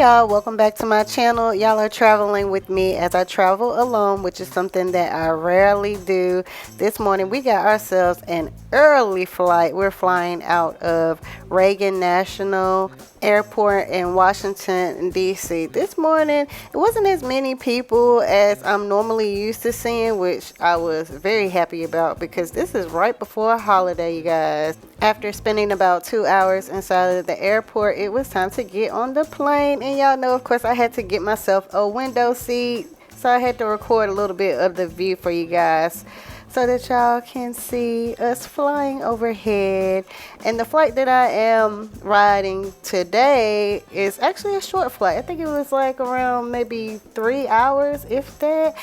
y'all, welcome back to my channel. Y'all are traveling with me as I travel alone, which is something that I rarely do. This morning we got ourselves an early flight. We're flying out of Reagan National Airport in Washington DC. This morning it wasn't as many people as I'm normally used to seeing, which I was very happy about because this is right before a holiday, you guys. After spending about 2 hours inside of the airport, it was time to get on the plane, and y'all know, of course, I had to get myself a window seat, so I had to record a little bit of the view for you guys so that y'all can see us flying overhead. And the flight that I am riding today is actually a short flight. I think it was like around maybe 3 hours, if that.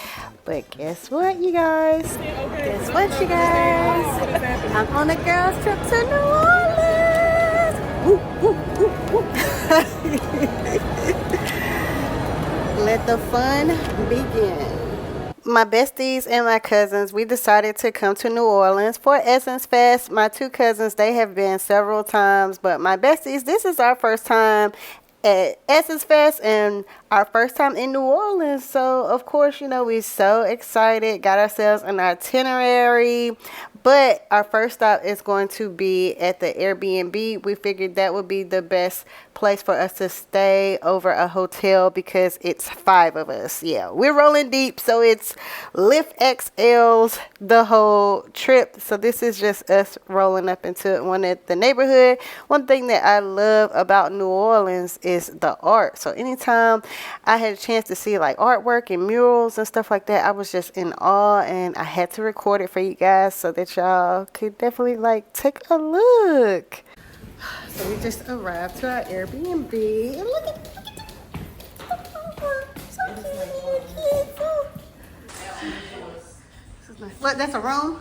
But guess what, you guys? Guess what, you guys? I'm on a girls' trip to New Orleans. Woo, woo, woo, woo. Let the fun begin. My besties and my cousins, we decided to come to New Orleans for Essence Fest. My two cousins, they have been several times, but my besties, this is our first time at Essence Fest and our first time in New Orleans. So of course, you know, we're so excited, got ourselves an itinerary, but our first stop is going to be at the Airbnb. We figured that would be the best place for us to stay over a hotel because it's 5 of us. Yeah, we're rolling deep, so it's Lyft XLs the whole trip. So this is just us rolling up into one at the neighborhood. One thing that I love about New Orleans is the art. So anytime I had a chance to see like artwork and murals and stuff like that, I was just in awe, and I had to record it for you guys so that y'all could definitely like take a look. So we just arrived to our Airbnb, and look at so cute. What, that's a room?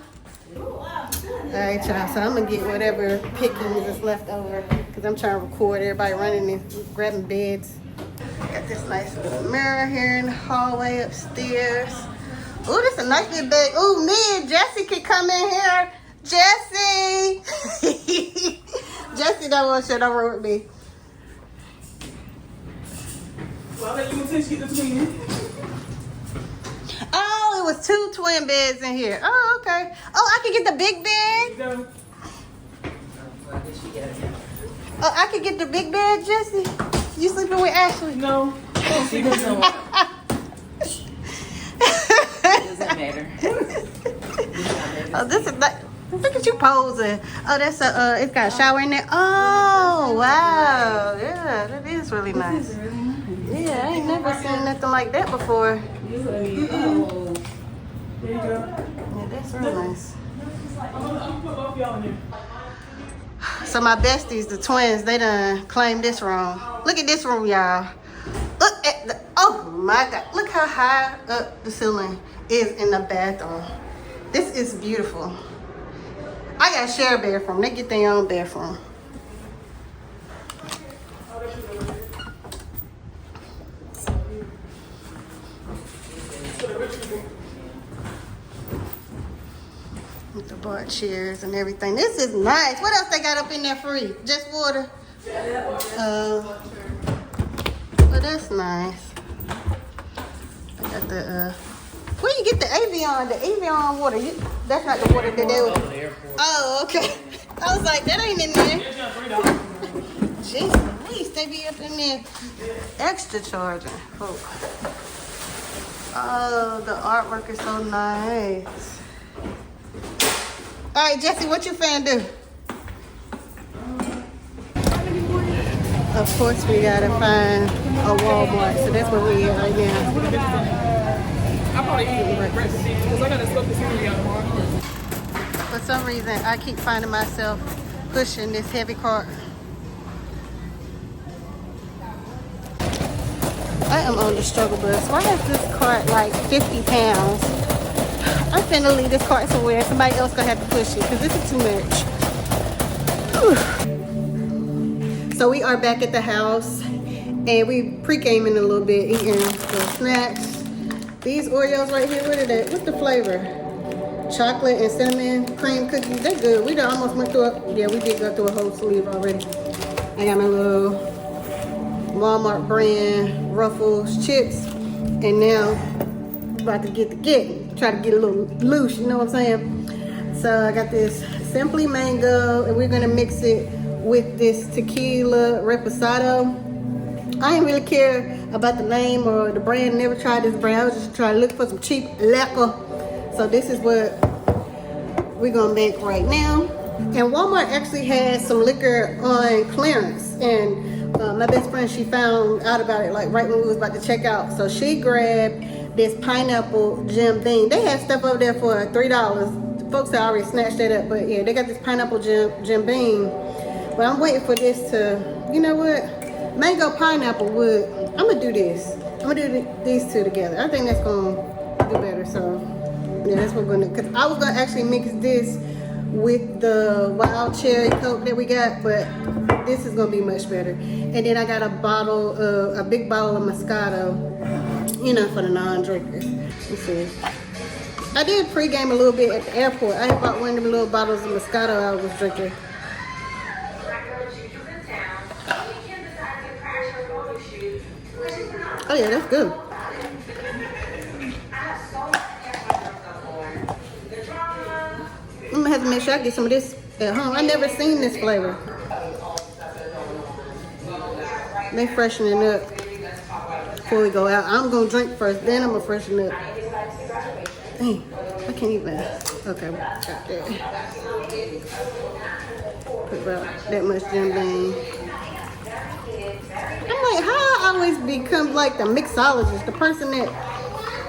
Alright, y'all, so I'm gonna get whatever pickings is left over because I'm trying to record everybody running and grabbing beds. Got this nice little mirror here in the hallway upstairs. Oh, this is a nice little bed. Oh, me and Jesse can come in here. Jesse! Jesse don't want to share no room with me. Well, I bet you can get the twin. Oh, it was 2 twin beds in here. Oh, okay. Oh, I can get the big bed? No. Oh, I can get the big bed, Jesse? You sleeping with Ashley? No. She doesn't. Doesn't matter. Oh, this is like, look at you posing. Oh, that's a, it's got a shower in there. Oh, wow. Yeah, that is really nice. This is really nice. Yeah, I ain't never seen nothing like that before. Oh. There you go. Yeah, that's real nice. I'm gonna put both y'all in here. So my besties, the twins, they done claimed this room. Look at this room, y'all. Look at the, oh my God. Look how high up the ceiling is in the bathroom. This is beautiful. I got to share a bathroom. They get their own bathroom. With the bar chairs and everything. This is nice. What else they got up in there free? Just water? Well, that's nice. I got the, where you get the Avion? The Avion water. That's not the water that they were. Oh, okay. I was like, that ain't in there. Jeez, please, they be up in there. Extra charging. Oh, the artwork is so nice. All right, Jesse, what you finna do? Of course, we gotta find a Walmart, so that's where we are right now. I'm probably eating breakfast because I gotta scope the scenery out tomorrow. For some reason, I keep finding myself pushing this heavy cart. I am on the struggle bus. Why is this cart like 50 pounds? I'm finna leave this cart somewhere. Somebody else gonna have to push it because this is too much. Whew. So we are back at the house and we pre-gaming a little bit, eating some snacks. These Oreos right here, what are they? What's the flavor? Chocolate and cinnamon cream cookies. They're good. We done almost went through yeah, we did go through a whole sleeve already. I got my little Walmart brand Ruffles chips, and now I'm about to try to get a little loose, you know what I'm saying? So I got this Simply Mango, and we're gonna mix it with this tequila reposado. I didn't really care about the name or the brand. Never tried this brand. I was just trying to look for some cheap liquor. So this is what we're gonna make right now. And Walmart actually had some liquor on clearance, and my best friend, she found out about it like right when we was about to check out. So she grabbed this pineapple Jim Beam. They had stuff over there for $3. The folks had already snatched that up, but yeah, they got this pineapple Jim Beam. But I'm waiting for this to, you know what? Mango pineapple would. I'm gonna do this. I'm gonna do these two together. I think that's gonna do better. So yeah, that's what we're gonna. Cause I was gonna actually mix this with the wild cherry Coke that we got, but this is gonna be much better. And then I got a big bottle of Moscato, you know, for the non-drinkers. Let's see. I did pregame a little bit at the airport. I bought one of them little bottles of Moscato I was drinking. Oh yeah, that's good. I'm gonna have to make sure I get some of this at home. I never seen this flavor. They freshening up before we go out. I'm gonna drink first, then I'm gonna freshen up. Dang, I can't even. Okay, got that. Put about that much Jim Beam. I'm like, how I always become like the mixologist, the person that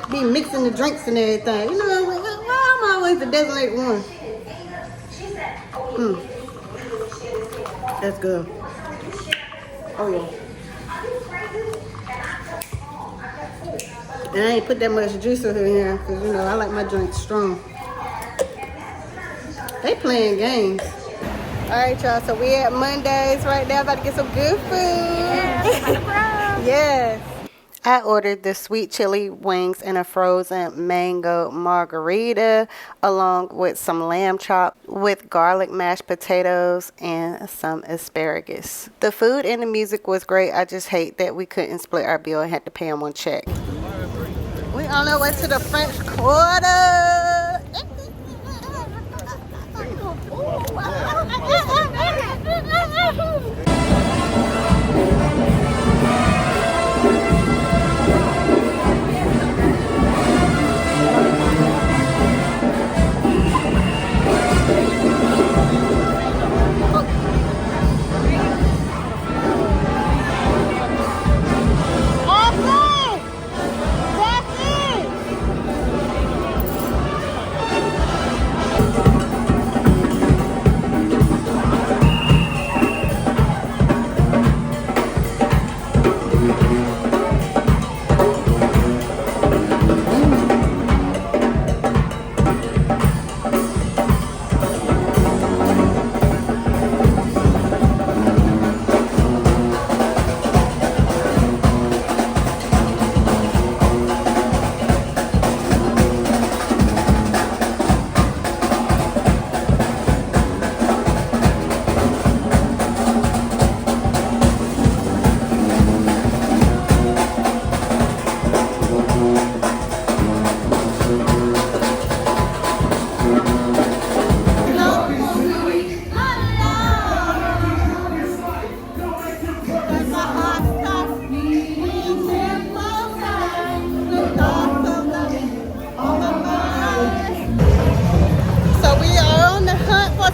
be mixing the drinks and everything. You know, like, why I'm always the designated one? That's good. Oh yeah. And I ain't put that much juice in here because, you know, I like my drinks strong. They playing games. All right, y'all. So we at Mondays right now, about to get some good food. Yes. I ordered the sweet chili wings and a frozen mango margarita, along with some lamb chop with garlic mashed potatoes and some asparagus. The food and the music was great. I just hate that we couldn't split our bill and had to pay them one check. We on our way to the French Quarter.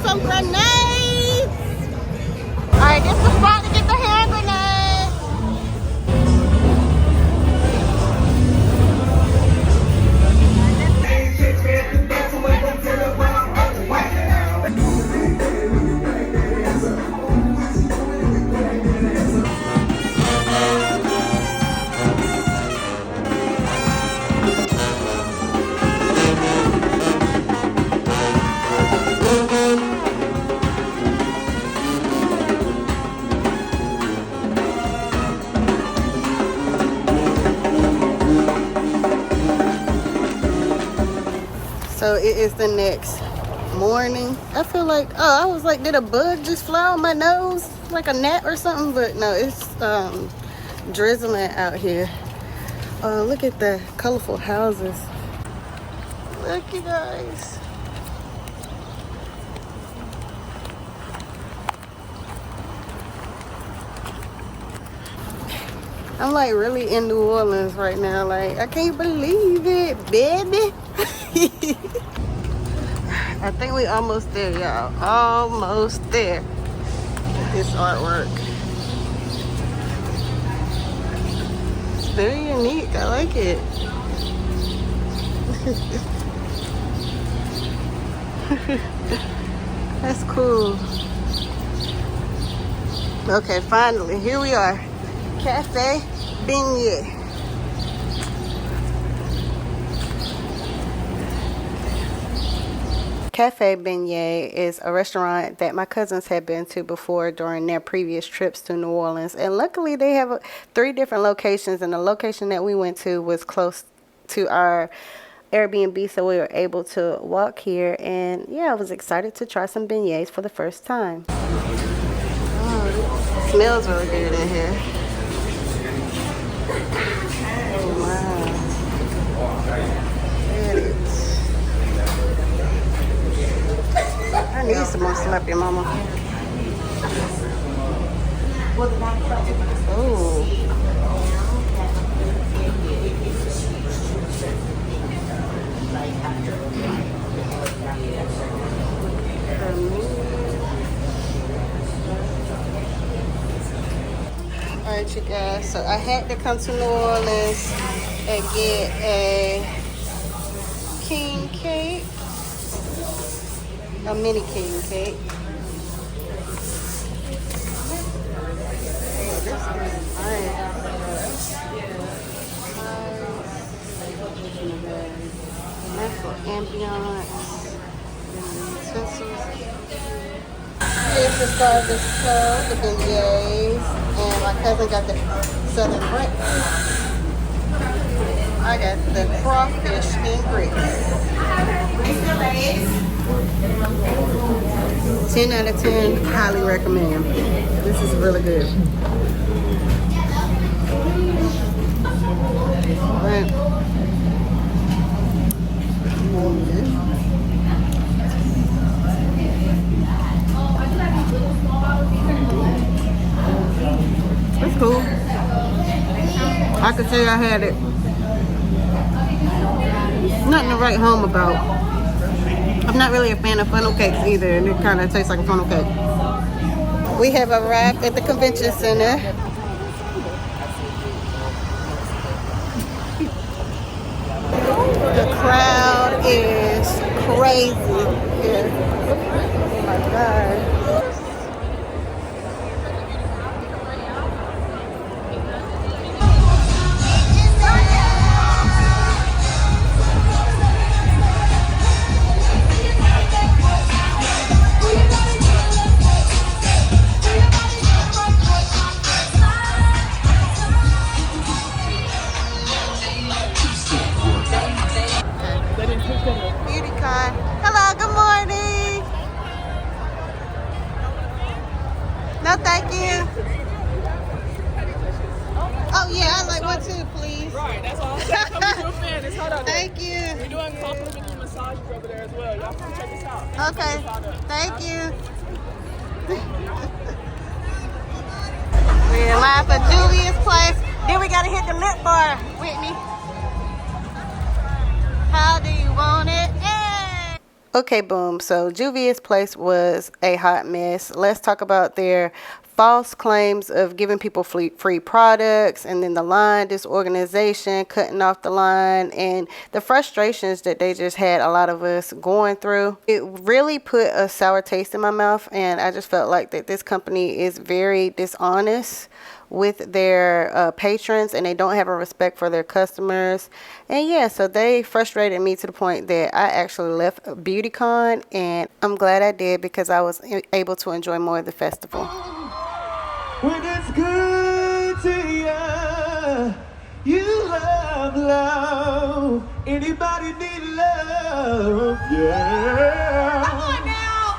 Some grenades. All right, this is the spot to get the hand grenades. So it is the next morning. I feel like, I was like, did a bug just fly on my nose like a gnat or something? But no, it's drizzling out here. Oh, look at the colorful houses. Look, you guys. I'm like really in New Orleans right now. Like, I can't believe it, baby. I think we almost there, y'all. Almost there. This artwork. It's very unique. I like it. That's cool. Okay, finally, here we are. Cafe Beignet. Cafe Beignet is a restaurant that my cousins had been to before during their previous trips to New Orleans. And luckily they have 3 different locations, and the location that we went to was close to our Airbnb, so we were able to walk here. And yeah, I was excited to try some beignets for the first time. Oh, it smells really good in here. Oh, wow. There it is. I need some more slap your mama. Oh. Alright, you guys, so I had to come to New Orleans and get a king cake, a mini king cake. Oh, this is nice. Nice for ambiance. Utensils. Here's the service club, the beignets, and my cousin got the southern breakfast. I got the crawfish and grits. 10 out of 10, highly recommend. This is really good. Right. That's cool. I could say I had it. Nothing to write home about. I'm not really a fan of funnel cakes either, and it kind of tastes like a funnel cake. We have arrived at the convention center. The crowd is crazy here. Oh my God. Hello, good morning. No, thank you. Oh, yeah, I'd like one too, please. Right, that's all I'm saying. Come to a fan. It's hot out there. Thank you. We're doing complimentary massages over there as well. Y'all come check us out. Okay, thank you. We're in line for Julia's place. Then we gotta hit the lip bar, Whitney. How do you want it? Hey! Okay, boom. So Juvia's place was a hot mess. Let's talk about their false claims of giving people free products, and then the line disorganization, cutting off the line, and the frustrations that they just had a lot of us going through. It really put a sour taste in my mouth, and I just felt like that this company is very dishonest with their patrons, and they don't have a respect for their customers. And yeah, so they frustrated me to the point that I actually left BeautyCon, and I'm glad I did because I was able to enjoy more of the festival. When it's good to you love. Anybody need love? Yeah. Come on now.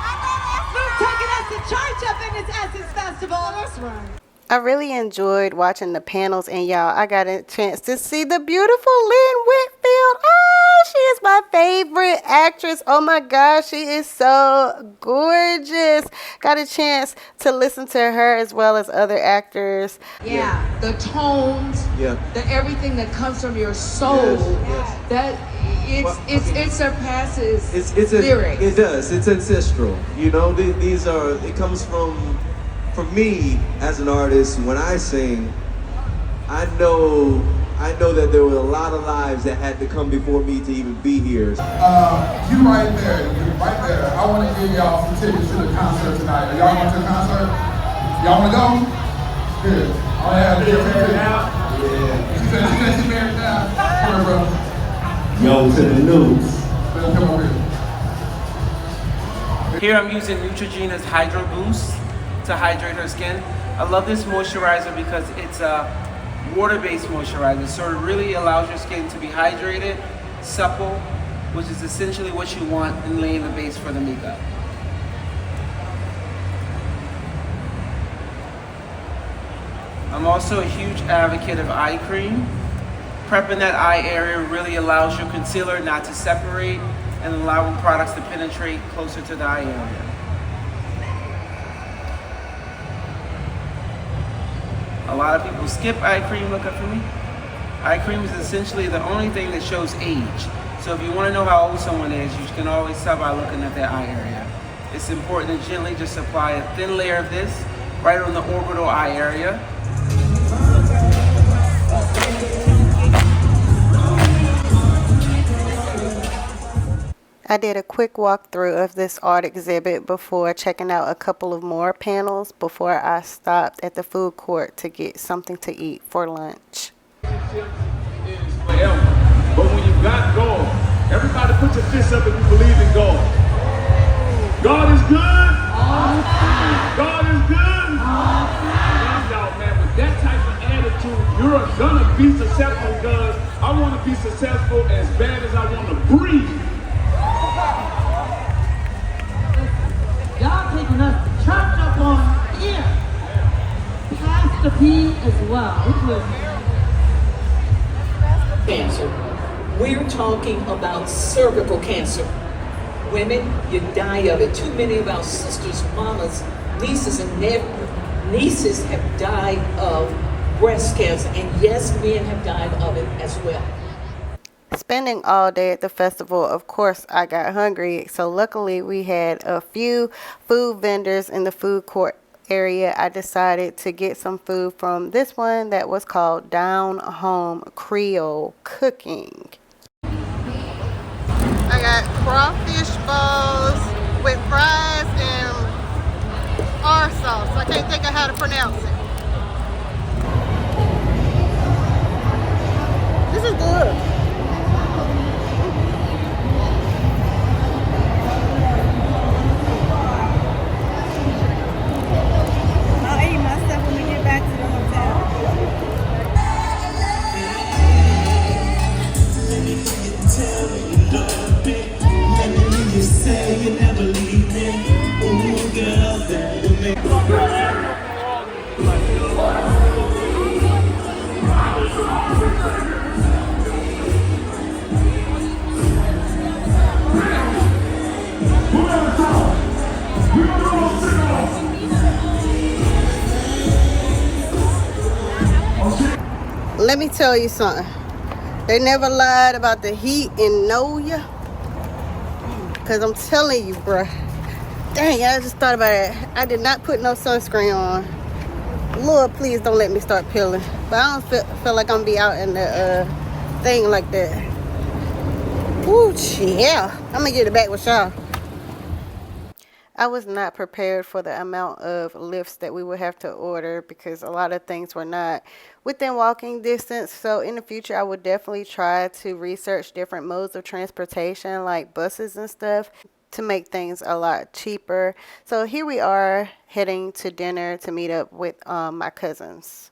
I know that's taking us to church up in this Essence Festival. That's right. I really enjoyed watching the panels, and y'all, I got a chance to see the beautiful Lynn Whitfield. Oh, she is my favorite actress. Oh my gosh, she is so gorgeous. Got a chance to listen to her as well as other actors. Yeah, the tones, the everything that comes from your soul, that it surpasses lyrics. It does. It's ancestral. You know, these are. It comes from me as an artist. When I sing, I know that there were a lot of lives that had to come before me to even be here. You right there. I want to give y'all some tickets to the concert tonight. Are y'all going to the concert? Y'all want to go? Good. All I have to do is married now. Yeah. She said she's married now. Come here, brother. Yo, to the news. Come over here. Here I'm using Neutrogena's Hydro Boost to hydrate her skin. I love this moisturizer because it's a water-based moisturizer, so it really allows your skin to be hydrated, supple, which is essentially what you want in laying the base for the makeup. I'm also a huge advocate of eye cream. Prepping that eye area really allows your concealer not to separate and allowing products to penetrate closer to the eye area. A lot of people skip eye cream. Look up for me. Eye cream is essentially the only thing that shows age. So if you want to know how old someone is, you can always tell by looking at their eye area. It's important to gently just apply a thin layer of this right on the orbital eye area. I did a quick walkthrough of this art exhibit before checking out a couple of more panels before I stopped at the food court to get something to eat for lunch. Is forever. But when you got God, everybody put your fists up if you believe in God. God is good. God is good. Y'all, man, with that type of attitude, you're gonna be successful because I want to be successful as bad as I want to breathe. Y'all taking us to church up on here. Pastor P as well. Cancer. We're talking about cervical cancer. Women, you die of it. Too many of our sisters, mamas, nieces, and nieces have died of breast cancer. And yes, men have died of it as well. Spending all day at the festival, of course, I got hungry. So luckily we had a few food vendors in the food court area. I decided to get some food from this one that was called Down Home Creole Cooking. I got crawfish balls with fries and R sauce. I can't think of how to pronounce it. This is good. Let me tell you something. They never lied about the heat in Noya. Because I'm telling you, bruh. Dang, I just thought about it. I did not put no sunscreen on. Lord, please don't let me start peeling. But I don't feel like I'm going to be out in the thing like that. Woo, yeah. I'm going to get it back with y'all. I was not prepared for the amount of lifts that we would have to order because a lot of things were not within walking distance. So in the future, I would definitely try to research different modes of transportation like buses and stuff to make things a lot cheaper. So here we are heading to dinner to meet up with my cousins.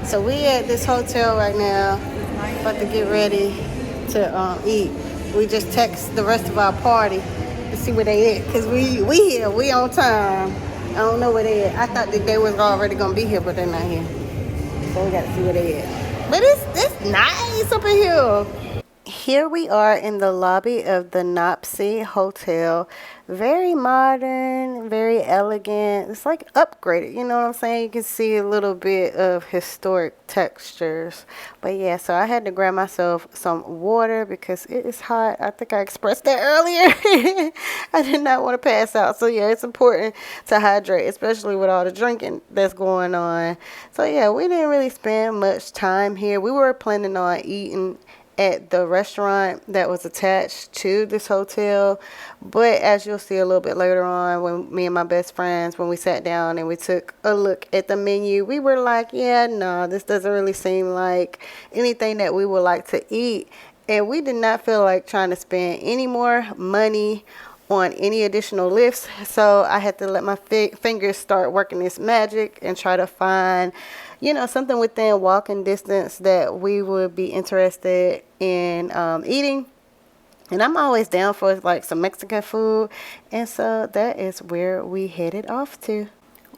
So we at this hotel right now, about to get ready to eat. We just text the rest of our party to see where they at, because we here, we on time. I don't know where they at. I thought that they was already gonna be here, but they're not here. So we gotta see where they at. But it's nice up in here. Here we are in the lobby of the Nopsey Hotel. Very modern, very elegant. It's like upgraded, you know what I'm saying? You can see a little bit of historic textures. But yeah, so I had to grab myself some water because it is hot. I think I expressed that earlier. I did not want to pass out. So yeah, it's important to hydrate, especially with all the drinking that's going on. So yeah, we didn't really spend much time here. We were planning on eating at the restaurant that was attached to this hotel, but as you'll see a little bit later on, when me and my best friends, when we sat down and we took a look at the menu, we were like, yeah, no, this doesn't really seem like anything that we would like to eat, and we did not feel like trying to spend any more money on any additional lifts. So I had to let my fingers start working this magic and try to find, you know, something within walking distance that we would be interested in eating. And I'm always down for like some Mexican food. And so that is where we headed off to.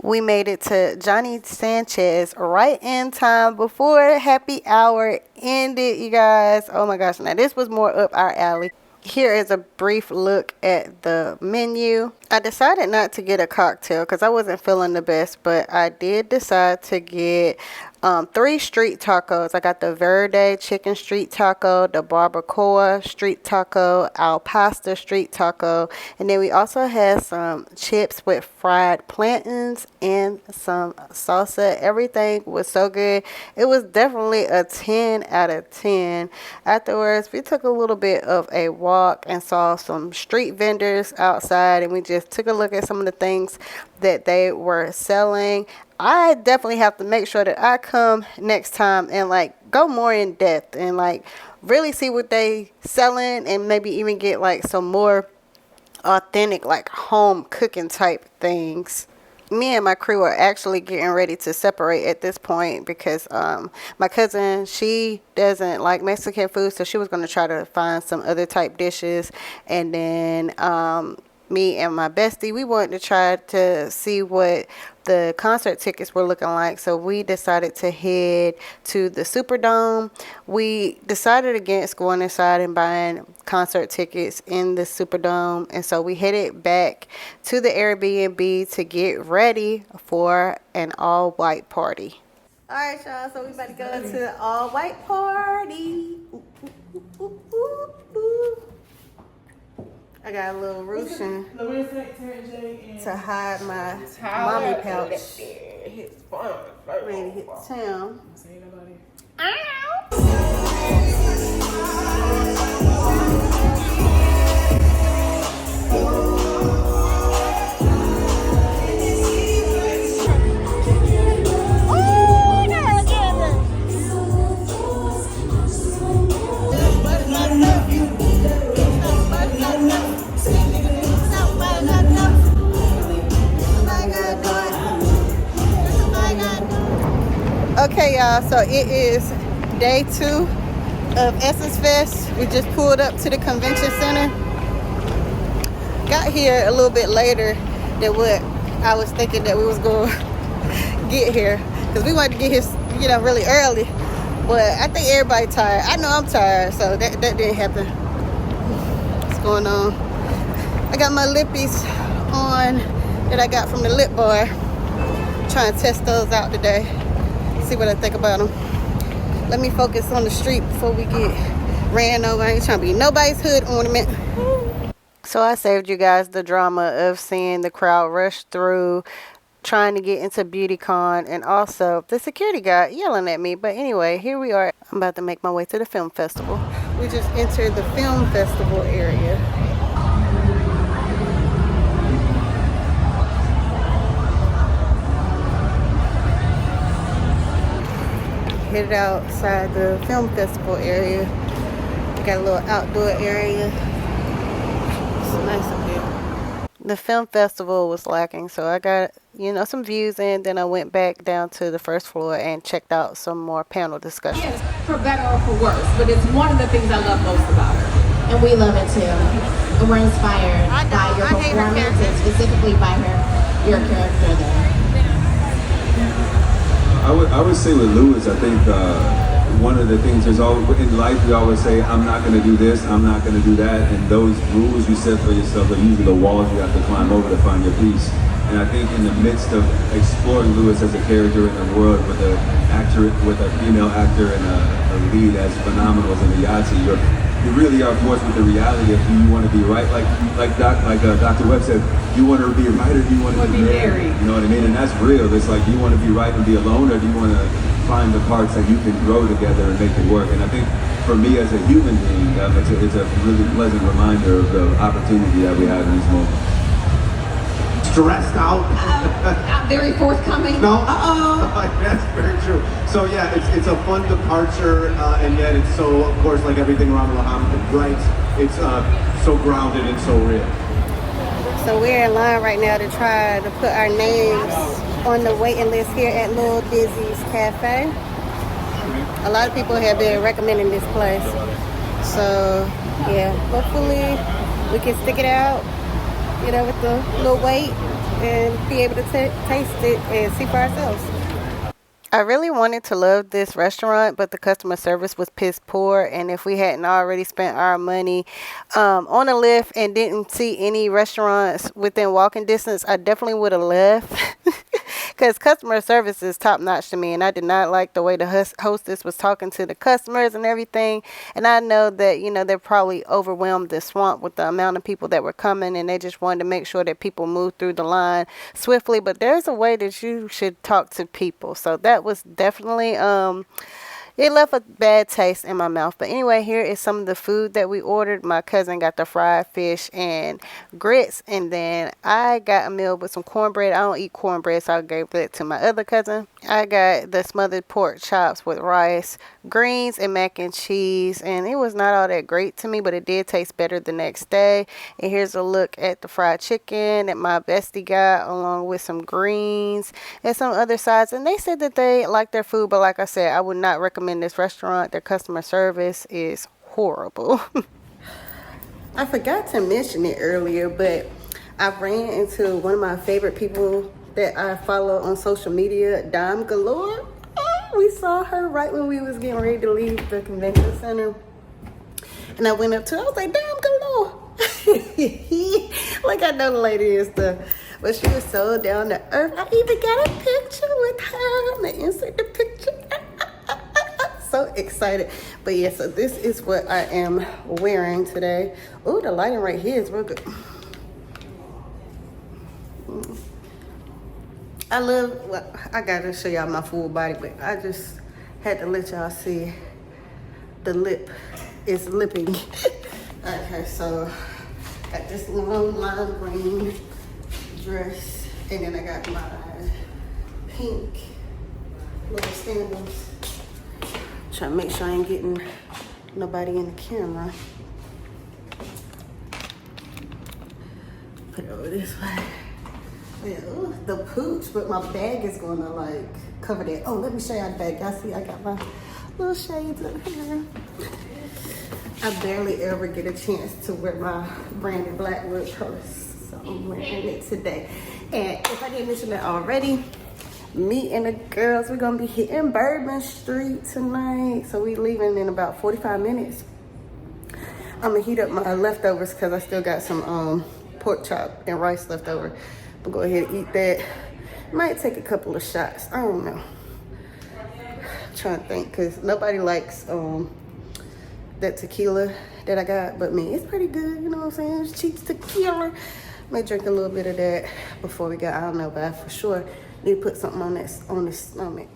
We made it to Johnny Sanchez right in time before happy hour ended, you guys. Oh my gosh, now this was more up our alley. Here is a brief look at the menu. I decided not to get a cocktail because I wasn't feeling the best, but I did decide to get 3 street tacos. I got the Verde chicken street taco, the barbacoa street taco, al pasta street taco, and then we also had some chips with fried plantains and some salsa. Everything was so good. It was definitely a 10 out of 10. Afterwards, we took a little bit of a walk and saw some street vendors outside, and we just took a look at some of the things that they were selling. I definitely have to make sure that I come next time and like go more in depth and like really see what they selling, and maybe even get like some more authentic like home cooking type things. Me and my crew are actually getting ready to separate at this point because my cousin, she doesn't like Mexican food, so she was going to try to find some other type dishes, and then me and my bestie, we wanted to try to see what the concert tickets were looking like, so we decided to head to the Superdome. We decided against going inside and buying concert tickets in the Superdome, and so we headed back to the Airbnb to get ready for an all-white party. All right, y'all, so we about to go to the all-white party. Ooh, ooh, ooh, ooh, ooh, ooh. I got a little ruching to hide my mommy pouch. Ready to hit town. Okay, y'all, so it is day 2 of Essence Fest. We just pulled up to the convention center. Got here a little bit later than what I was thinking that we was going to get here, because we wanted to get here, you know, really early. But I think everybody tired. I know I'm tired, so that didn't happen. What's going on? I got my lippies on that I got from the lip bar. Trying to test those out today. See what I think about them. Let me focus on the street before we get ran over. I ain't trying to be nobody's hood ornament. So I saved you guys the drama of seeing the crowd rush through, trying to get into BeautyCon, and also the security guy yelling at me. But anyway, here we are. I'm about to make my way to the film festival. We just entered the film festival area. Headed outside the film festival area. Got a little outdoor area. It's nice up here. The film festival was lacking, so I got, you know, some views in. Then I went back down to the first floor and checked out some more panel discussions. Yes, for better or for worse, but it's one of the things I love most about her. And we love it too. And we're inspired by your performance and specifically by her your character there? I would say with Lewis, I think one of the things there's always in life we always say I'm not going to do this, I'm not going to do that, and those rules you set for yourself are usually the walls you have to climb over to find your peace. And I think in the midst of exploring Lewis as a character in the world with a female actor and a lead as phenomenal as Yahtzee, you really are forced with the reality of do you want to be right, like Dr. Webb said, do you want to be right or do you want to be married? You know what I mean? And that's real. It's like, do you want to be right and be alone, or do you want to find the parts that you can grow together and make it work? And I think for me as a human being, it's a really pleasant reminder of the opportunity that we have in these moments. Stressed out. Not very forthcoming. No. That's very true. So yeah, it's a fun departure, and yet it's so, of course, like everything Rahman writes, it's so grounded and so real. So we're in line right now to try to put our names on the waiting list here at Little Dizzy's Cafe. A lot of people have been recommending this place. So yeah, hopefully we can stick it out, with the little wait and be able to taste it and see for ourselves. I really wanted to love this restaurant, but the customer service was piss poor. And if we hadn't already spent our money on a lift and didn't see any restaurants within walking distance, I definitely would have left. Because customer service is top notch to me, and I did not like the way the hostess was talking to the customers and everything. And I know that, they're probably overwhelmed and swamped with the amount of people that were coming, and they just wanted to make sure that people moved through the line swiftly. But there's a way that you should talk to people. So that was definitely it left a bad taste in my mouth. But anyway, here is some of the food that we ordered. My cousin got the fried fish and grits, and then I got a meal with some cornbread. I don't eat cornbread, so I gave that to my other cousin. I got the smothered pork chops with rice, greens, and mac and cheese, and it was not all that great to me, but it did taste better the next day. And here's a look at the fried chicken that my bestie got, along with some greens and some other sides. And they said that they liked their food, but like I said, I would not recommend this restaurant. Their customer service is horrible. I forgot to mention it earlier, but I ran into one of my favorite people that I follow on social media, Dime Galore. We saw her right when we was getting ready to leave the convention center. And I went up to her, I was like, Dime Galore. Like I know the lady is but she was so down to earth. I even got a picture with her. I'm gonna insert the picture. So excited. But yeah, so this is what I am wearing today. Oh, the lighting right here is real good. I gotta show y'all my full body, but I just had to let y'all see the lip is lipping. Okay, so got this long lime green dress, and then I got my pink little sandals. Trying to make sure I ain't getting nobody in the camera. Put it over this way. Yeah, ooh, the pooch, but my bag is gonna cover that. Oh, let me show y'all the bag. Y'all see I got my little shades up here. I barely ever get a chance to wear my branded Blackwood purse, so I'm wearing it today. And if I didn't mention that already, me and the girls, we're gonna be hitting Bourbon Street tonight. So we leaving in about 45 minutes. I'm gonna heat up my leftovers because I still got some pork chop and rice left over. I'm gonna go ahead and eat that. Might take a couple of shots. I don't know. I'm trying to think, because nobody likes that tequila that I got but me. It's pretty good, you know what I'm saying? It's cheap tequila. Might drink a little bit of that before we go. I don't know, but I for sure need to put something on the stomach.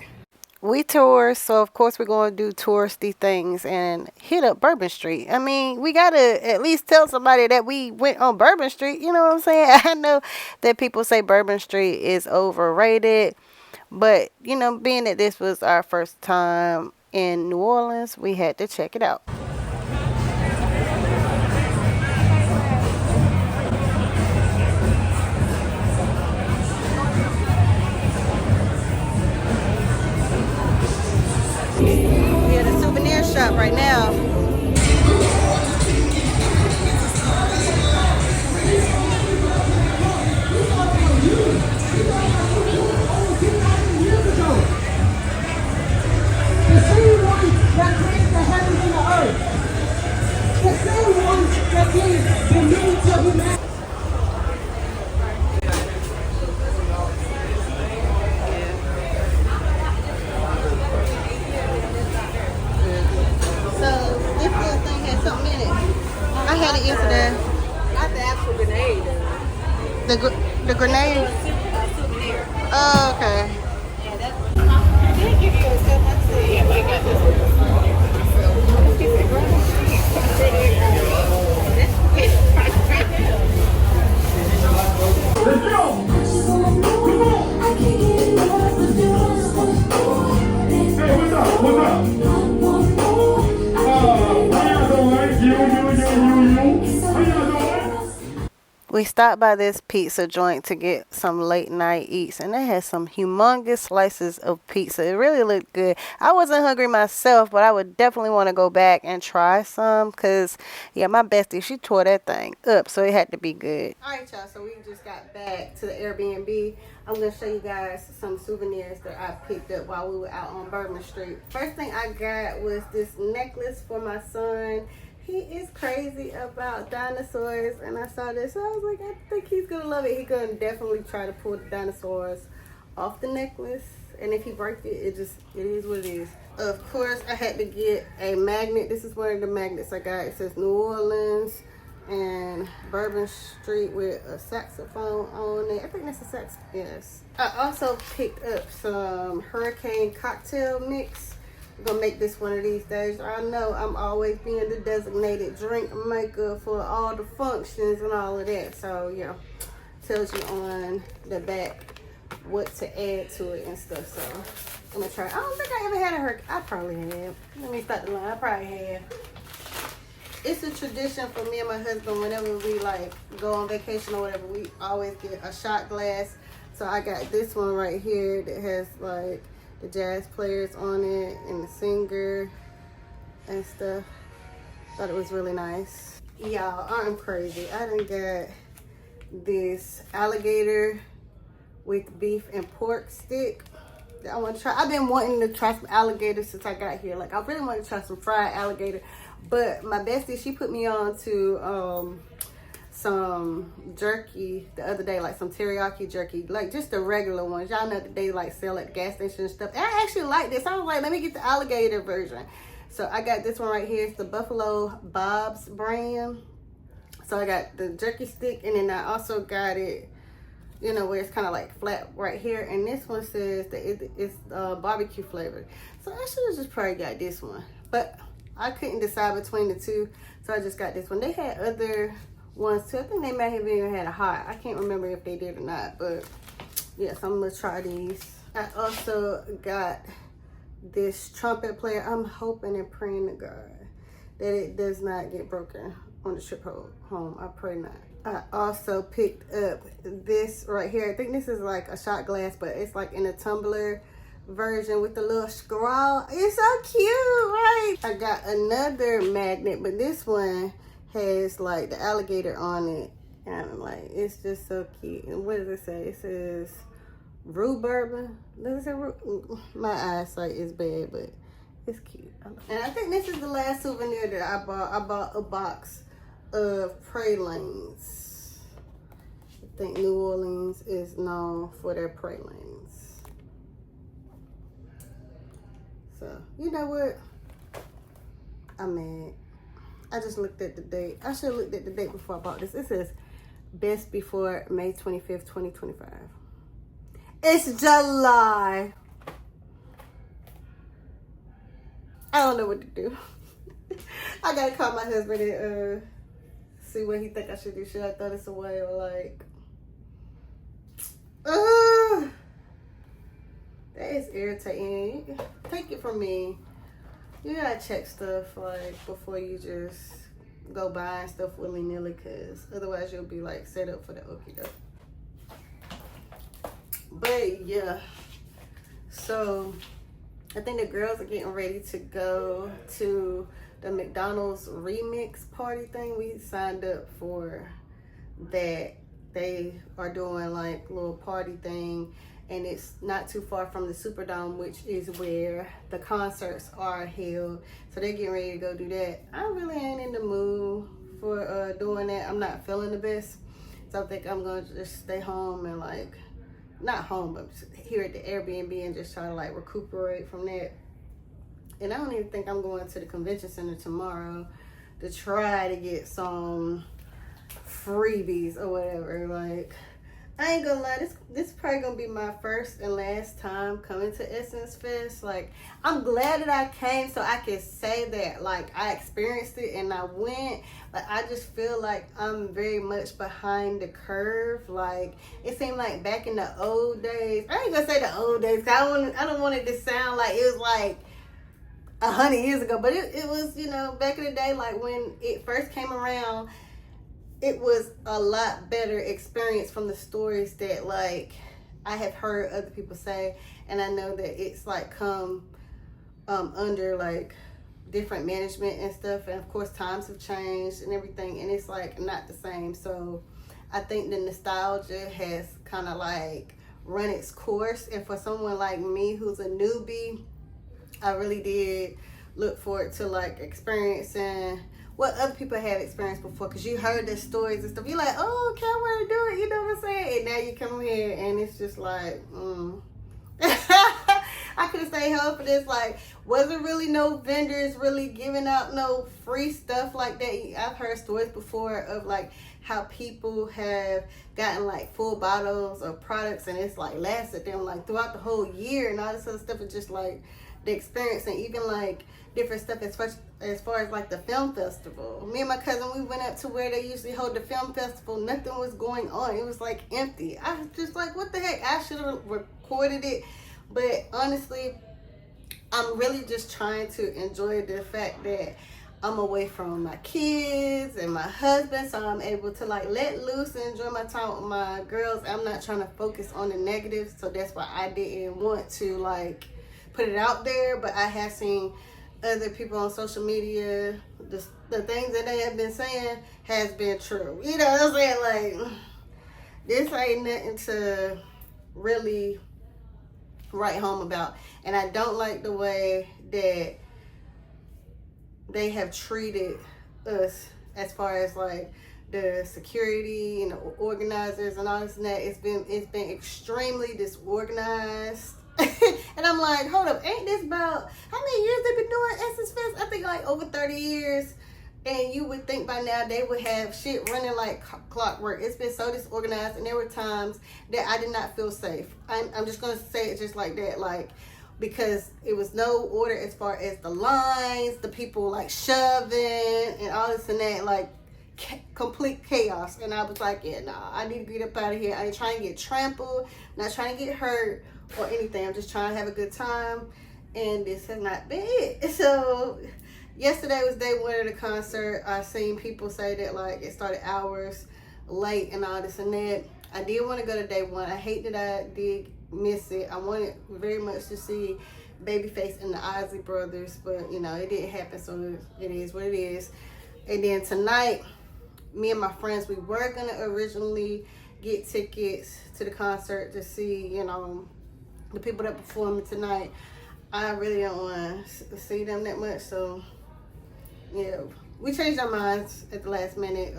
We tour, so of course we're going to do touristy things and hit up Bourbon Street. I mean, we got to at least tell somebody that we went on Bourbon Street. You know what I'm saying? I know that people say Bourbon Street is overrated, but, being that this was our first time in New Orleans, we had to check it out. We're at a souvenir shop right now. We stopped by this pizza joint to get some late night eats, and they had some humongous slices of pizza. It really looked good. I wasn't hungry myself, but I would definitely want to go back and try some because, yeah, my bestie, she tore that thing up, so it had to be good. All right, y'all, so we just got back to the Airbnb. I'm going to show you guys some souvenirs that I picked up while we were out on Bourbon Street. First thing I got was this necklace for my son. He is crazy about dinosaurs, and I saw this, so I was like, I think he's gonna love it. He's gonna definitely try to pull the dinosaurs off the necklace, and if he breaks it, it is what it is. Of course, I had to get a magnet. This is one of the magnets I got. It says New Orleans and Bourbon Street with a saxophone on it. I think that's a sax. Yes. I also picked up some hurricane cocktail mix. I'm gonna make this one of these days. I know I'm always being the designated drink maker for all the functions and all of that. So yeah, tells you on the back what to add to it and stuff. So I'm gonna try. I don't think I ever had a hurricane. I probably have. Let me start the line. I probably have. It's a tradition for me and my husband whenever we like go on vacation or whatever, we always get a shot glass. So I got this one right here that has like the jazz players on it and the singer and stuff. Thought it was really nice. Y'all, I'm crazy. I done got this alligator with beef and pork stick that I want to try. I've been wanting to try some alligator since I got here. Like, I really want to try some fried alligator. But my bestie, she put me on to some jerky the other day, like some teriyaki jerky, like just the regular ones. Y'all know that they like sell at the gas station and stuff. And I actually like this. I was like, let me get the alligator version. So I got this one right here. It's the Buffalo Bob's brand. So I got the jerky stick, and then I also got it, you know, where it's kind of like flat right here. And this one says that it's barbecue flavored. So I should have just probably got this one, but I couldn't decide between the two, so I just got this one. They had other ones too. I think they might have even had a hot. I can't remember if they did or not, but yes, I'm gonna try these. I also got this trumpet player. I'm hoping and praying to God that it does not get broken on the trip home. I pray not. I also picked up this right here. I think this is like a shot glass, but it's like in a tumbler version with the little scroll. It's so cute, right? I got another magnet, but this one has like the alligator on it, and like it's just so cute. And what does it say? It says Rue Bourbon. Does it say Rue? My eyesight is bad, but it's cute. And I think this is the last souvenir that I bought. I bought a box of pralines. I think New Orleans is known for their pralines. So, you know what? I'm mad. I just looked at the date. I should have looked at the date before I bought this. It says best before May 25th, 2025. It's July. I don't know what to do. I gotta call my husband and see what he think I should do. Should I throw this away or like... That is irritating. Take it from me. You gotta check stuff like before you just go buying stuff willy-nilly, because otherwise you'll be like set up for the okie doke. But yeah, so I think the girls are getting ready to go to the McDonald's remix party thing. We signed up for that. They are doing like a little party thing, and it's not too far from the Superdome, which is where the concerts are held. So they're getting ready to go do that. I really ain't in the mood for doing that. I'm not feeling the best. So I think I'm gonna just stay home and like, not home, but here at the Airbnb and just try to like recuperate from that. And I don't even think I'm going to the convention center tomorrow to try to get some freebies or whatever. Like, I ain't gonna lie, this is probably gonna be my first and last time coming to Essence Fest. Like, I'm glad that I came so I can say that like I experienced it and I went. Like, I just feel like I'm very much behind the curve. Like, it seemed like back in the old days. I ain't gonna say the old days, cause I don't want it to sound like it was like 100 years ago, but it was, you know, back in the day, like when it first came around. it was a lot better experience from the stories that like I have heard other people say, and I know that it's like come under like different management and stuff, and of course times have changed and everything, and it's like not the same. So I think the nostalgia has kind of like run its course, and for someone like me who's a newbie, I really did look forward to like experiencing what other people have experienced before, because you heard their stories and stuff. You're like, oh, okay, I want to do it, you know what I'm saying? And now you come here and it's just like, I could have stayed home for this. Like, wasn't really no vendors really giving out no free stuff like that. I've heard stories before of like how people have gotten like full bottles of products and it's like lasted them like throughout the whole year, and all this other stuff. Is just like the experience, and even like different stuff as far as like the film festival. Me and my cousin, we went up to where they usually hold the film festival. Nothing was going on. It was like empty. I was just like, what the heck? I should have recorded it. But honestly, I'm really just trying to enjoy the fact that I'm away from my kids and my husband, so I'm able to like let loose and enjoy my time with my girls. I'm not trying to focus on the negatives, so that's why I didn't want to like put it out there. But I have seen other people on social media, the things that they have been saying has been true. You know what I'm saying? Like, this ain't nothing to really write home about. And I don't like the way that they have treated us as far as like the security and the organizers and all this and that. It's been extremely disorganized. And I'm like, hold up, ain't this about how many years they've been doing Essence Fest? I think like over 30 years. And you would think by now they would have shit running like clockwork. It's been so disorganized, and there were times that I did not feel safe. I'm just gonna say it just like that, like, because it was no order as far as the lines, the people like shoving and all this and that, like complete chaos. And I was like, yeah, nah, I need to get up out of here. I ain't trying to get trampled, not trying to get hurt or anything. I'm just trying to have a good time, and this has not been it. So yesterday was day one of the concert. I seen people say that like it started hours late and all this and that. I did want to go to day one. I hate that I did miss it. I wanted very much to see Babyface and the Ozzy brothers, but you know, it didn't happen, so it is what it is. And then tonight, me and my friends, we were gonna originally get tickets to the concert to see, you know, the people that performing tonight. I really don't want to see them that much, so yeah, we changed our minds at the last minute.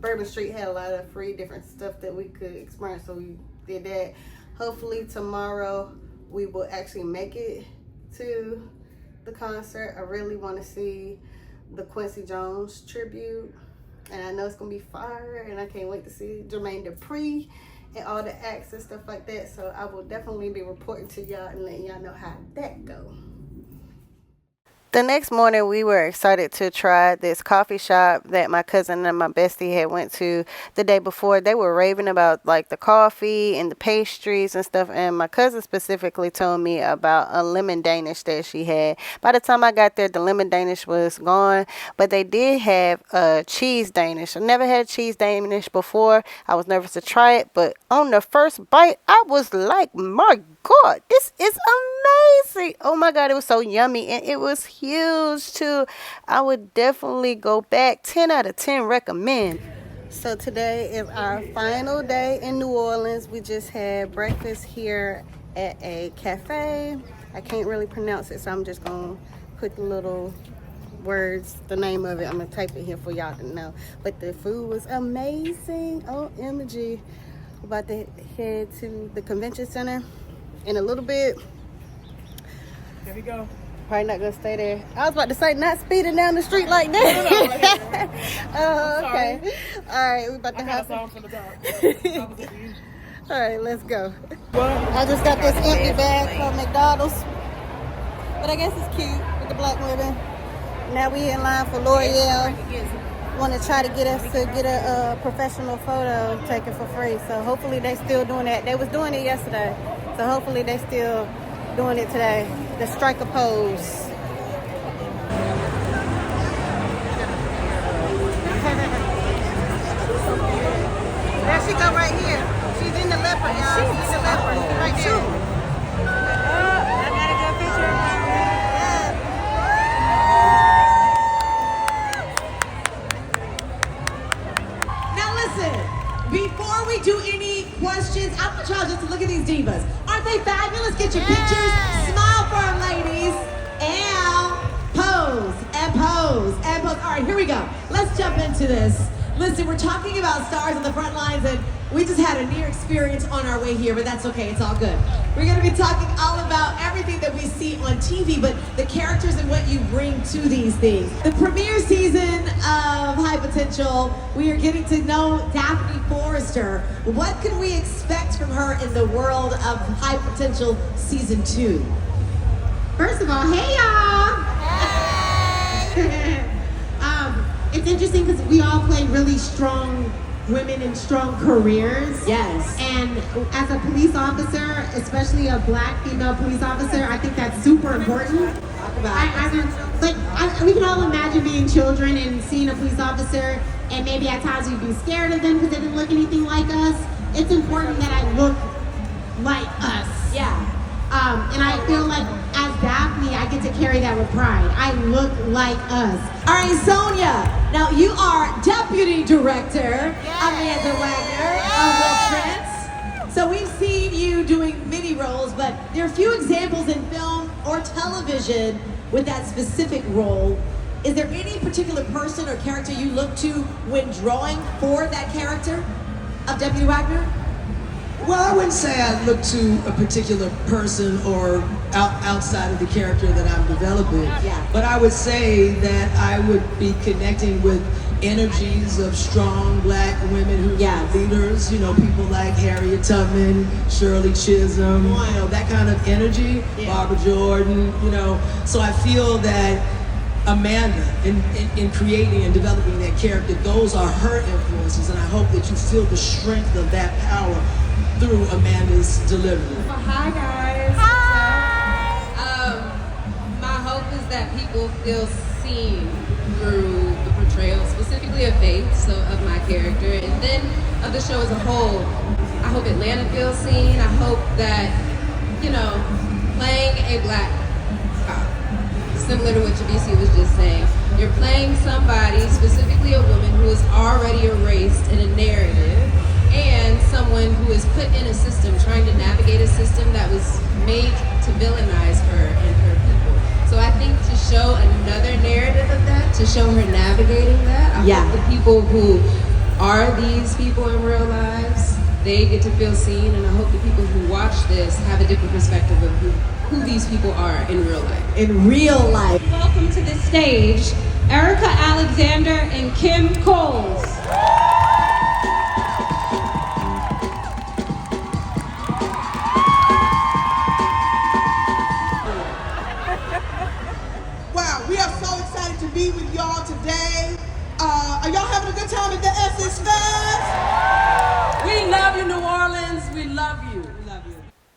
Bourbon Street had a lot of free different stuff that we could experience, so we did that. Hopefully tomorrow we will actually make it to the concert. I really want to see the Quincy Jones tribute, and I know it's gonna be fire, and I can't wait to see Jermaine Dupri and all the acts and stuff like that. So I will definitely be reporting to y'all and letting y'all know how that goes. The next morning, we were excited to try this coffee shop that my cousin and my bestie had went to the day before. They were raving about like the coffee and the pastries and stuff, and my cousin specifically told me about a lemon Danish that she had. By the time I got there, the lemon Danish was gone, but they did have a cheese Danish. I never had cheese Danish before. I was nervous to try it, but on the first bite, I was like, my God, this is amazing. Oh my God, it was so yummy, and it was huge too. I would definitely go back. 10 out of 10 recommend. So today is our final day in New Orleans. We just had breakfast here at a cafe. I can't really pronounce it, so I'm just gonna put the little words, the name of it. I'm gonna type it here for y'all to know. But the food was amazing. OMG. We're about to head to the convention center in a little bit. Here we go. Probably not gonna stay there. I was about to say not speeding down the street like that. Oh, okay. All right, we about to have some. All right, let's go. I just got this empty bag from McDonald's, but I guess it's cute with the black women. Now we in line for L'Oreal. Want to try to get us to get a professional photo taken for free. So hopefully they still doing that. They was doing it yesterday, so hopefully they still doing it today. The striker pose. There she go right here. She's in the leopard, y'all. She's in the leopard. Right there. I got a good picture of her. Now listen, before we do any questions, I want y'all just to look at these divas. Aren't they fabulous? Get your pictures. Smile for them, ladies. And pose, and pose, and pose. All right, here we go. Let's jump into this. Listen, we're talking about stars on the front lines, and we just had a near experience on our way here, but that's okay, it's all good. We're gonna be talking all about everything that we see on TV, but the characters and what you bring to these things. The premiere season of High Potential, we are getting to know Daphne Forrester. What can we expect from her in the world of High Potential Season 2? First of all, hey y'all! It's interesting because we all play really strong women in strong careers. Yes. And as a police officer, especially a black female police officer, I think that's super important. Talk about it. We can all imagine being children and seeing a police officer, and maybe at times we'd be scared of them because they didn't look anything like us. It's important that I look like us. Yeah. And I feel like as Daphne, I get to carry that with pride. I look like us. All right, Sonia. Now you are Deputy Director Amanda Wagner of Will Trent. So we've seen you doing many roles, but there are a few examples in film or television with that specific role. Is there any particular person or character you look to when drawing for that character of Deputy Wagner? Well, I wouldn't say I look to a particular person or outside of the character that I'm developing. Yeah. But I would say that I would be connecting with energies of strong black women who are leaders, you know, people like Harriet Tubman, Shirley Chisholm, you know, that kind of energy, Barbara Jordan, you know. So I feel that Amanda, in creating and developing that character, those are her influences, and I hope that you feel the strength of that power through Amanda's delivery. Well, hi guys. Hi. My hope is that people feel seen through the portrayal, specifically of Faith, so of my character, and then of the show as a whole. I hope Atlanta feels seen. I hope that, you know, playing a black cop, similar to what Jabisi was just saying, you're playing somebody, specifically a woman who is already erased in a narrative, and someone who is put in a system, trying to navigate a system that was made to villainize her and her people. So I think to show another narrative of that, to show her navigating that, I hope the people who are these people in real lives, they get to feel seen, and I hope the people who watch this have a different perspective of who these people are in real life. In real life. Welcome to the stage, Erica Alexander and Kim Coles. Wow, we are so excited to be with y'all today. Are y'all having a good time at the Essence Fest? We love you, New Orleans. We love you. We love you.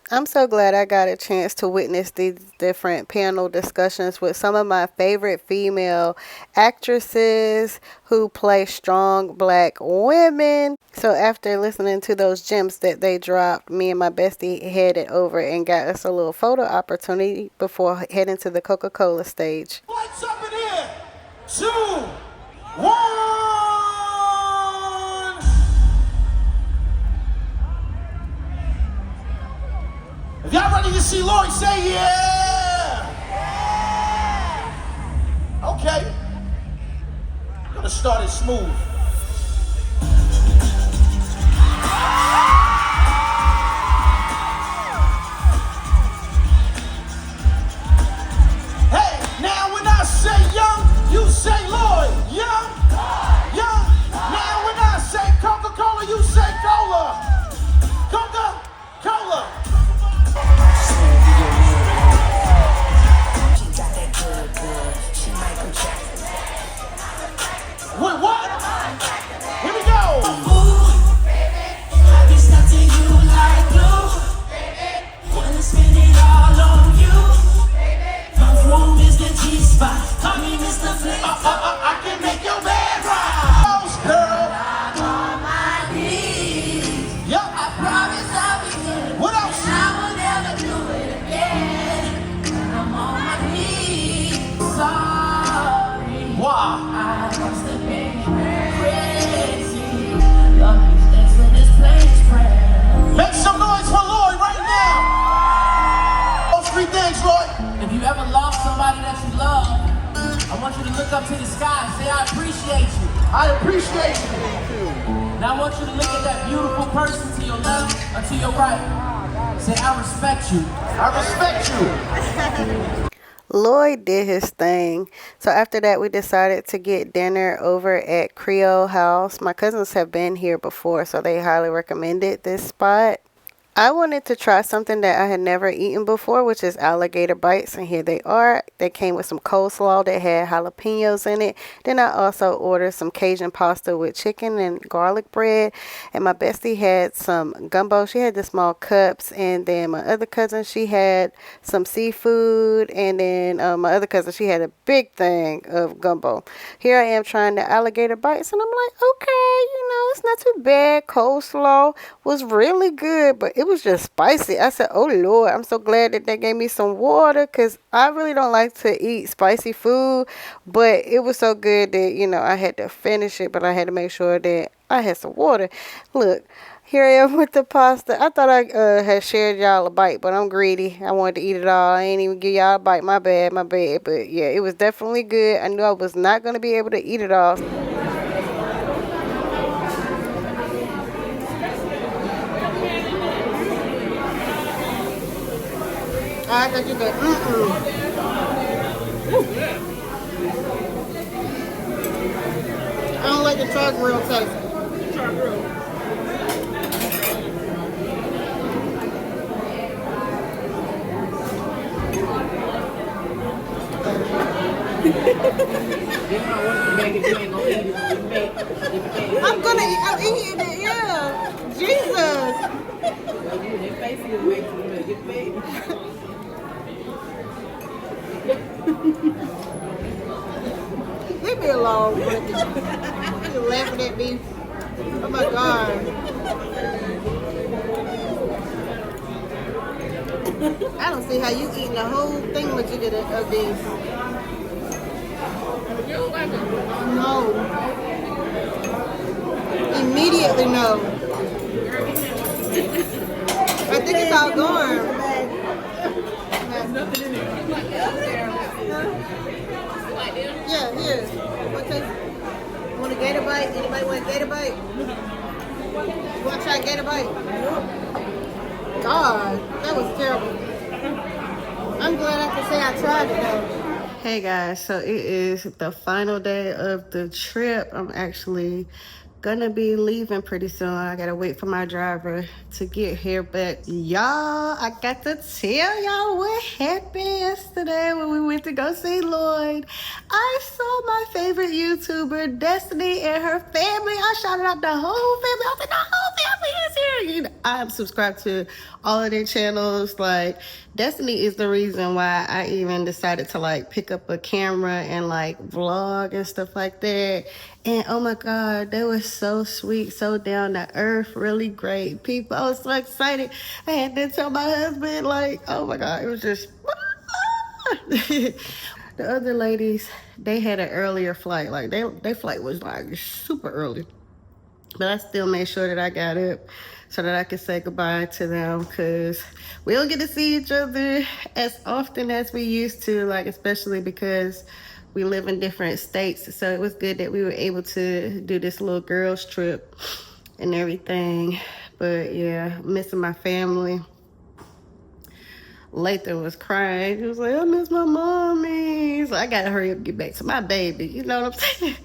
I'm so glad I got a chance to witness these different panel discussions with some of my favorite female actresses who play strong black women. So after listening to those gems that they dropped, me and my bestie headed over and got us a little photo opportunity before heading to the Coca-Cola stage. Lights up in here. 2, 1. If y'all ready to see Lloyd, say yeah. Okay. I'm gonna start it smooth. Hey, now when I say young, you say Lloyd. Young, young. Now when I say Coca-Cola, you say cola. Coca-Cola. What? Thanks, Lloyd. If you ever lost somebody that you love, I want you to look up to the sky and say, I appreciate you. I appreciate you. Now I want you to look at that beautiful person to your left or to your right. Say, I respect you. I respect you. Lloyd did his thing. So after that, we decided to get dinner over at Creole House. My cousins have been here before, so they highly recommended this spot. I wanted to try something that I had never eaten before, which is alligator bites, and here they are. They came with some coleslaw that had jalapenos in it. Then I also ordered some Cajun pasta with chicken and garlic bread, and my bestie had some gumbo. She had the small cups, and then my other cousin, she had some seafood, and then my other cousin, she had a big thing of gumbo. Here I am trying the alligator bites, and I'm like, okay, you know, it's not too bad. Coleslaw was really good, but it was just spicy. I said, oh Lord, I'm so glad that they gave me some water, because I really don't like to eat spicy food, but it was so good that, you know, I had to finish it, but I had to make sure that I had some water. Look, here I am with the pasta. I thought I had shared y'all a bite, but I'm greedy. I wanted to eat it all. I ain't even give y'all a bite. My bad. But yeah, it was definitely good. I knew I was not going to be able to eat it all. I thought you could, I don't like the truck grill taste. Truck grill. I'm gonna eat, I'm eating it, yeah. Jesus. Leave me alone, Ricky. You're laughing at me. Oh my God. I don't see how you eating the whole thing what you did of this. No. Immediately no. I think it's all gone. There's nothing in there. Yeah, here. Want a gator bite? Anybody want a gator bite? You want to try a gator bite? God, that was terrible. I'm glad I can say I tried it though. Hey guys, so it is the final day of the trip. I'm actually gonna be leaving pretty soon. I gotta wait for my driver to get here, but y'all, I got to tell y'all what happened yesterday when we went to go see Lloyd. I saw my favorite YouTuber, Destiny, and her family. I shouted out the whole family. I was like, the whole family is here. You know, I'm subscribed to all of their channels. Like, Destiny is the reason why I even decided to like pick up a camera and like vlog and stuff like that. And oh my God, they were so sweet, so down to earth, really great people. I was so excited. I had to tell my husband, like, oh my God, it was just. The other ladies, they had an earlier flight. Like their flight was like super early. But I still made sure that I got up so that I could say goodbye to them, because we don't get to see each other as often as we used to, like especially because we live in different states. So it was good that we were able to do this little girls trip and everything. But yeah, missing my family. Lathan was crying. He was like, I miss my mommy. So I gotta hurry up and get back to my baby. You know what I'm saying?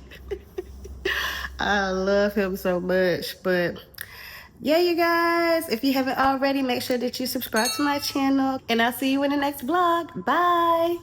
I love him so much. But yeah, you guys, if you haven't already, make sure that you subscribe to my channel. And I'll see you in the next vlog. Bye.